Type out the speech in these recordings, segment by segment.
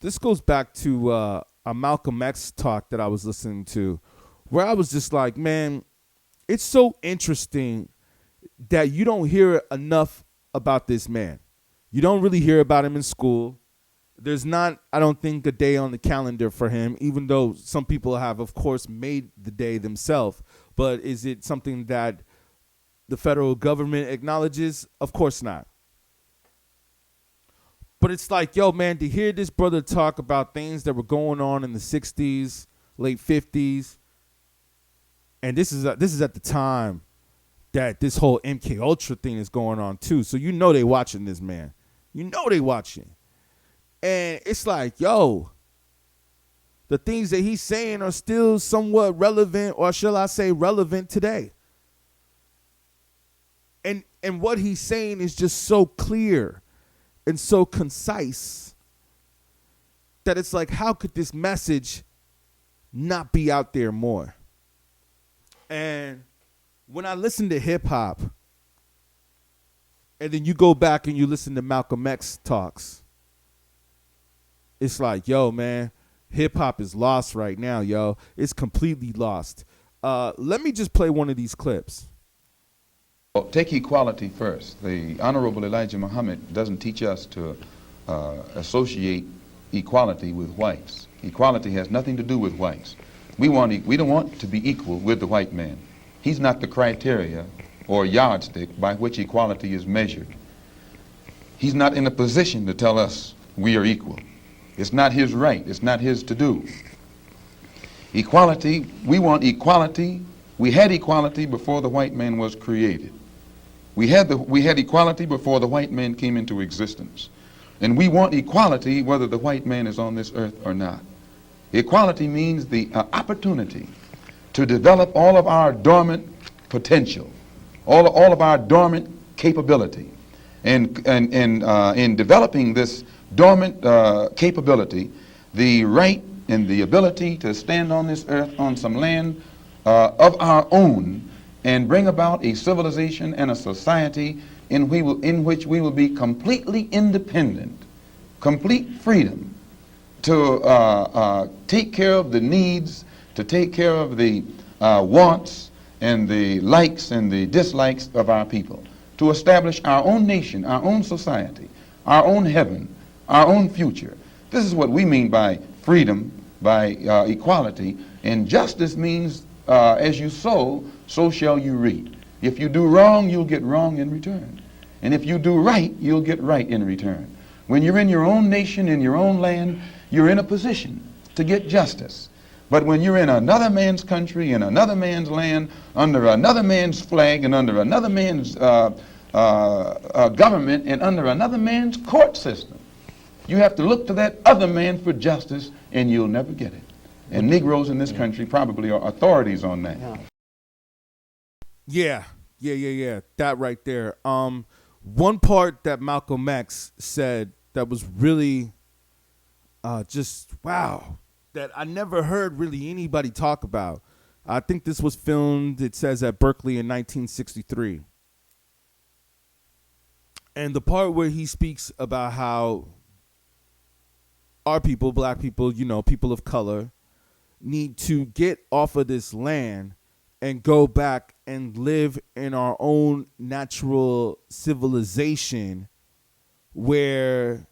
this goes back to a Malcolm X talk that I was listening to, where I was just like, man, it's so interesting that you don't hear enough about this man. You don't really hear about him in school. There's not, I don't think, a day on the calendar for him, even though some people have, of course, made the day themselves. But is it something that the federal government acknowledges? Of course not. But it's like, yo, man, to hear this brother talk about things that were going on in the 60s, late 50s, and this is at the time that this whole MK Ultra thing is going on too. So you know they watching this man. You know they watching. And it's like, yo, the things that he's saying are still somewhat relevant, or shall I say relevant today. And what he's saying is just so clear and so concise that it's like, how could this message not be out there more? And when I listen to hip hop, and then you go back and you listen to Malcolm X talks, it's like, yo, man, hip hop is lost right now, yo. It's completely lost. Let me just play one of these clips. Well, take equality first. The Honorable Elijah Muhammad doesn't teach us to associate equality with whites. Equality has nothing to do with whites. We don't want to be equal with the white man. He's not the criteria or yardstick by which equality is measured. He's not in a position to tell us we are equal. It's not his right. It's not his to do. Equality, we want equality. We had equality before the white man was created. We had equality before the white man came into existence. And we want equality whether the white man is on this earth or not. Equality means the opportunity to develop all of our dormant potential, all of our dormant capability. And in developing this dormant capability, the right and the ability to stand on this earth on some land of our own and bring about a civilization and a society in which we will be completely independent, complete freedom to take care of the needs, to take care of the wants and the likes and the dislikes of our people, to establish our own nation, our own society, our own heaven, our own future. This is what we mean by freedom, by equality, and justice means as you sow, so shall you reap. If you do wrong, you'll get wrong in return. And if you do right, you'll get right in return. When you're in your own nation, in your own land, you're in a position to get justice. But when you're in another man's country, in another man's land, under another man's flag, and under another man's government, and under another man's court system, you have to look to that other man for justice, and you'll never get it. And Negroes in this country probably are authorities on that. Yeah. That right there. One part that Malcolm X said that was really just wow, that I never heard really anybody talk about. I think this was filmed, it says, at Berkeley in 1963. And the part where he speaks about how our people, black people, people of color, need to get off of this land and go back and live in our own natural civilization where,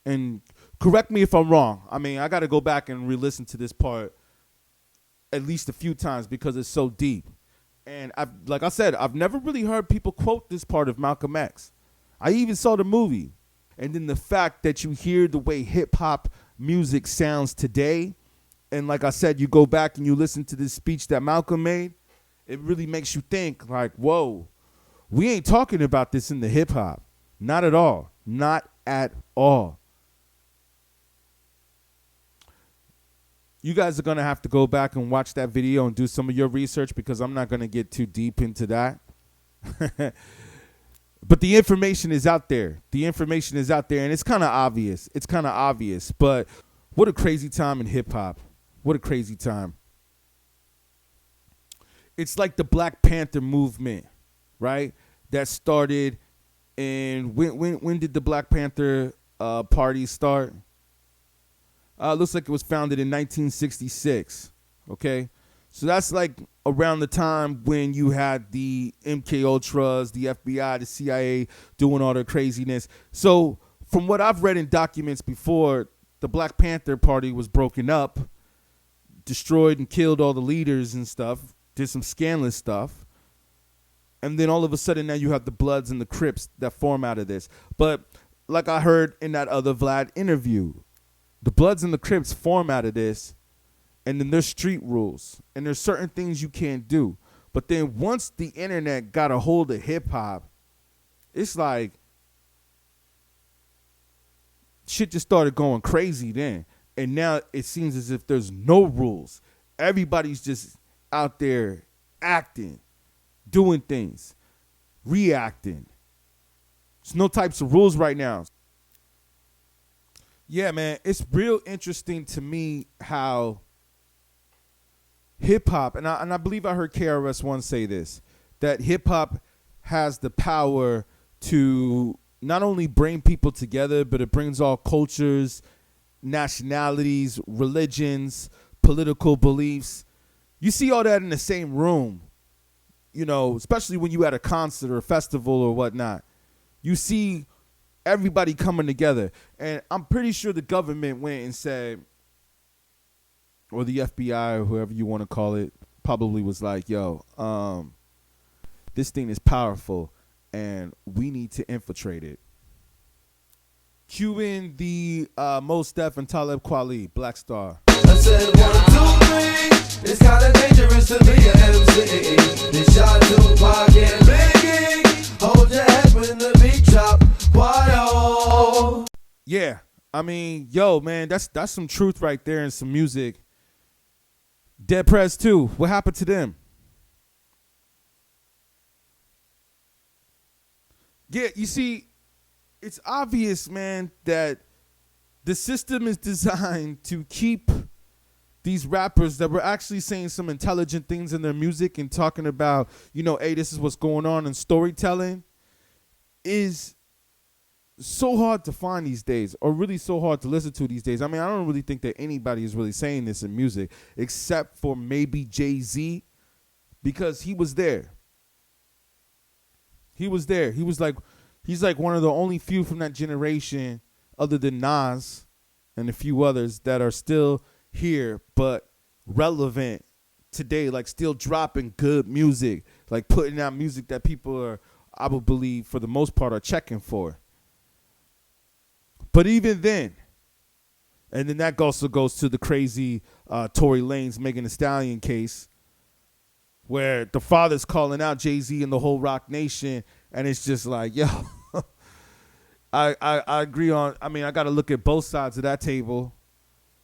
and correct me if I'm wrong, I mean, I got to go back and re-listen to this part at least a few times because it's so deep. And like I said, I've never really heard people quote this part of Malcolm X. I even saw the movie. And then the fact that you hear the way hip hop music sounds today, and like I said, you go back and you listen to this speech that Malcolm made, it really makes you think like, whoa, we ain't talking about this in the hip hop. Not at all. Not at all. You guys are going to have to go back and watch that video and do some of your research because I'm not going to get too deep into that. But the information is out there. The information is out there, and it's kind of obvious. It's kind of obvious. But what a crazy time in hip-hop. What a crazy time. It's like the Black Panther movement, right? That started in, when did the Black Panther party start? Looks like it was founded in 1966. Okay, so that's like around the time when you had the MK Ultras, the FBI, the CIA doing all their craziness. So from what I've read in documents before, the Black Panther Party was broken up, destroyed and killed all the leaders and stuff, did some scandalous stuff. And then all of a sudden now you have the Bloods and the Crips that form out of this. But like I heard in that other Vlad interview, the Bloods and the Crips form out of this, and then there's street rules, and there's certain things you can't do. But then once the internet got a hold of hip-hop, it's like shit just started going crazy then. And now it seems as if there's no rules. Everybody's just out there acting, doing things, reacting. There's no types of rules right now. Yeah, man, it's real interesting to me how hip-hop, and I believe I heard KRS-One say this, that hip-hop has the power to not only bring people together, but it brings all cultures, nationalities, religions, political beliefs. You see all that in the same room, you know, especially when you at a concert or a festival or whatnot. You see everybody coming together. And I'm pretty sure the government went and said, or the FBI or whoever you want to call it, probably was like, yo, this thing is powerful and we need to infiltrate it. Cue in the Mos Def and Talib Kweli, Black Star. I said 1, 2, 3. It's kinda dangerous to be an MC. This shot Tupac and Biggie. Hold your head when the beat drop. Why? Yeah, I mean, yo, man, that's some truth right there and some music. Dead Prez 2, what happened to them? Yeah, you see, it's obvious, man, that the system is designed to keep these rappers that were actually saying some intelligent things in their music and talking about, you know, hey, this is what's going on, and storytelling is so hard to find these days, or really so hard to listen to these days. I mean, I don't really think that anybody is really saying this in music except for maybe Jay-Z, because he was there. He was there. He's like one of the only few from that generation, other than Nas and a few others, that are still here but relevant today, like still dropping good music, like putting out music that people are, I would believe, for the most part, are checking for. But even then, and then that also goes to the crazy Tory Lanez Megan Thee Stallion case, where the father's calling out Jay-Z and the whole Rock Nation, and it's just like, yo, I agree on, I mean, I got to look at both sides of that table.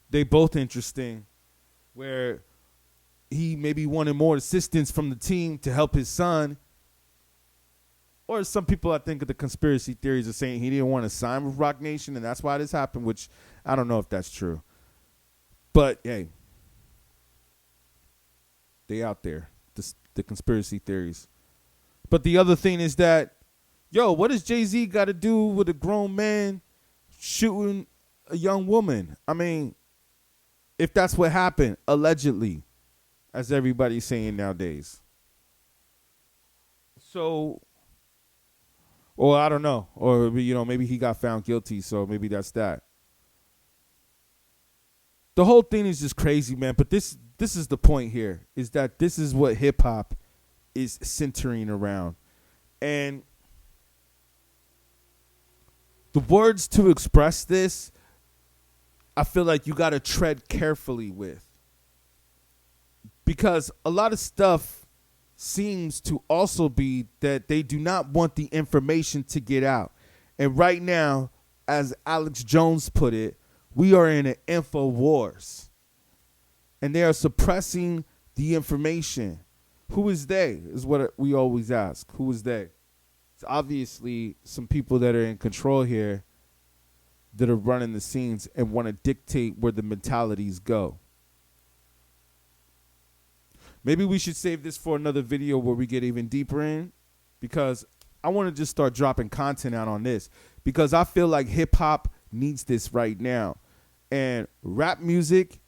They both interesting, where he maybe wanted more assistance from the team to help his son. Or some people, I think, of the conspiracy theories are saying he didn't want to sign with Rock Nation, and that's why this happened, which I don't know if that's true. But, hey, they out there, the conspiracy theories. But the other thing is that, yo, what does Jay-Z got to do with a grown man shooting a young woman? I mean, if that's what happened, allegedly, as everybody's saying nowadays. So, or I don't know, or, you know, maybe he got found guilty, so maybe that's that. The whole thing is just crazy, man. But this is the point here, is that this is what hip hop is centering around. And the words to express this, I feel like you got to tread carefully with. Because a lot of stuff seems to also be that they do not want the information to get out. And right now, as Alex Jones put it, we are in an info wars. And they are suppressing the information. Who is they, is what we always ask. Who is they? It's obviously some people that are in control here that are running the scenes and want to dictate where the mentalities go. Maybe we should save this for another video where we get even deeper in, because I want to just start dropping content out on this, because I feel like hip hop needs this right now. And rap music,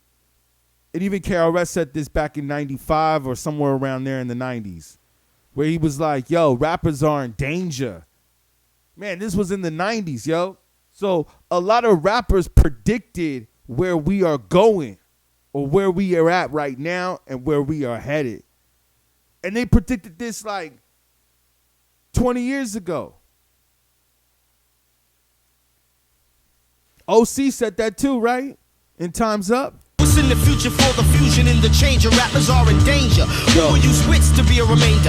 and even KRS said this back in 95 or somewhere around there in the 90s, where he was like, yo, rappers are in danger. Man, this was in the 90s, yo. So a lot of rappers predicted where we are going or where we are at right now and where we are headed. And they predicted this like 20 years ago. OC said that too, right? In Time's Up. What's in the future for the fusion and the change? Rappers are in danger. Yo. Who will use wits to be a remainder?